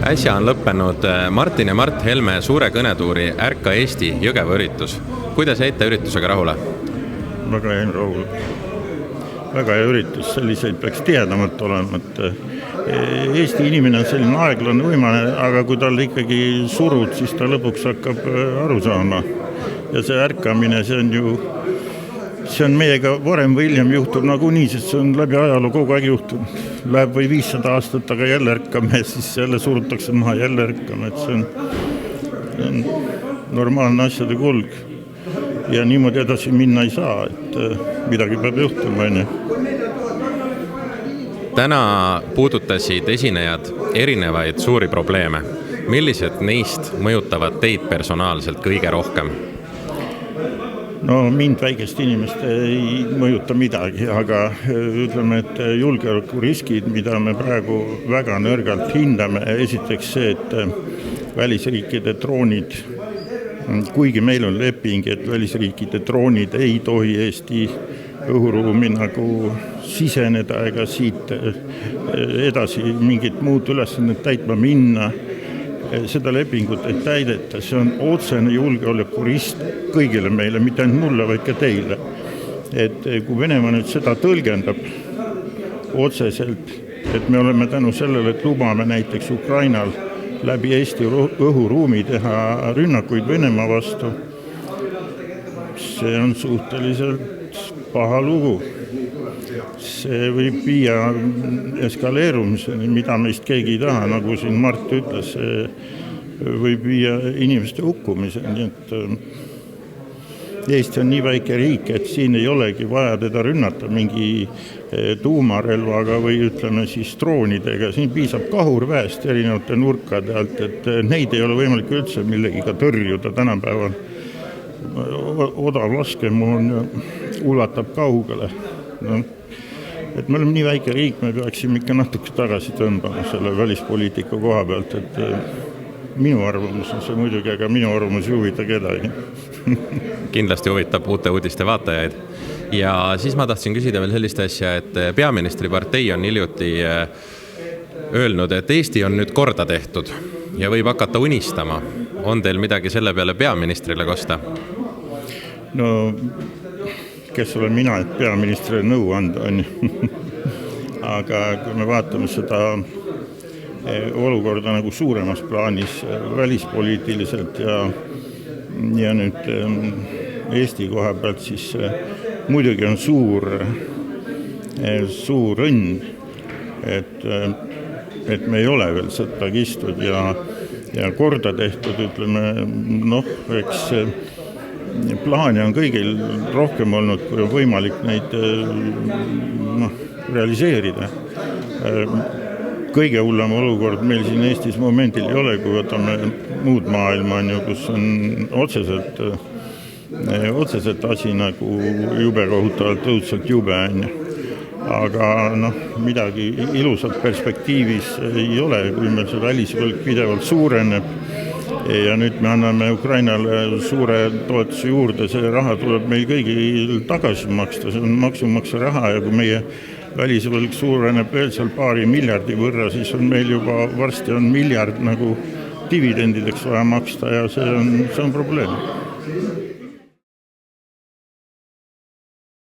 Äsja on lõppenud Martin ja Mart Helme suure kõnetuuri Ärka Eesti Jõgeva üritus. Kuidas jäite üritusega rahule? Väga jäin rahule. Väga hea üritus, selliseid peaks tihedamalt olema. Eesti inimene on selline aeglane uimane, aga kui tal ikkagi surud, siis ta lõpuks hakkab aru saama. Ja see ärkamine, see on meiega varem või hiljem juhtub nagunii, sest see on läbi ajaloo kogu aeg juhtunud. Läheb või 500 aastat, aga jälle ärkame, siis jälle surutakse maha, jälle ärkame. See on normaalne asjade kulg. Ja niimoodi edasi minna ei saa, et midagi peab juhtuma. Täna puudutasid esinejad erinevaid suuri probleeme. Millised neist mõjutavad teid personaalselt kõige rohkem? No mind väikest inimest ei mõjuta midagi, aga ütleme, et julgeolekuriskid, mida me praegu väga nõrgalt hindame, esiteks see, et välisriikide droonid, kuigi meil on leping, et välisriikide droonid ei tohi Eesti õhuruumi nagu siseneda ega siit edasi mingit muud ülesannet täitma minna. Seda lepingut ei täideta, see on otsene julgeolekurisk kõigile meile, mitte ainult mulle, vaid ka teile. Et kui Venemaa nüüd seda tõlgendab otseselt, et me oleme tänu sellele, et lubame näiteks Ukrainal läbi Eesti õhuruumi teha rünnakuid Venemaa vastu, see on suhteliselt paha lugu. See võib viia eskaleerumiseni, mida meist keegi ei taha, nagu siin Mart ütles, võib viia inimeste hukkumiseni. Eesti on nii väike riik, et siin ei olegi vaja teda rünnata mingi tuumarelvaga või ütleme siis droonidega. Siin piisab kahurväest erinevate nurkade alt, et neid ei ole võimalik üldse millegiga tõrjuda tänapäeval. Odav laskemoon ulatab kaugele. Et me oleme nii väike riik, me peaksime ikka natuke tagasi tõmbama selle välispoliitika koha pealt, et minu arvamus on see muidugi, aga minu arvamus ei huvita kedagi. Kindlasti huvitab uute uudiste vaatajaid. Ja siis ma tahtsin küsida veel sellist asja, et peaministri partei on hiljuti öelnud, et Eesti on nüüd korda tehtud ja võib hakata unistama. On teil midagi selle peale peaministrile kosta? No kes olen mina, et peaministrile nõu anda on. Aga kui me vaatame seda olukorda nagu suuremas plaanis välispoliitiliselt ja nüüd Eesti koha pealt, siis muidugi on suur õnn, et me ei ole veel sõtta kistud ja korda tehtud, ütleme, eks plaane on kõigil rohkem olnud, kui on võimalik neid realiseerida. Kõige hullem olukord meil siin Eestis momendil ei ole, kui võtame muud maailma, kus on otseselt asi nagu jube kohutavalt õudselt jube. Aga midagi ilusat perspektiivis ei ole, kui meil see välisvõlg pidevalt suureneb. Ja nüüd me anname Ukrainale suure toetuse juurde, see raha tuleb meil kõigil tagasi maksta, see on maksumaksja raha ja kui meie välisvõlg suureneb veel seal paari miljardi võrra, siis on meil juba varsti on miljard nagu dividendideks vaja maksta ja see on probleem.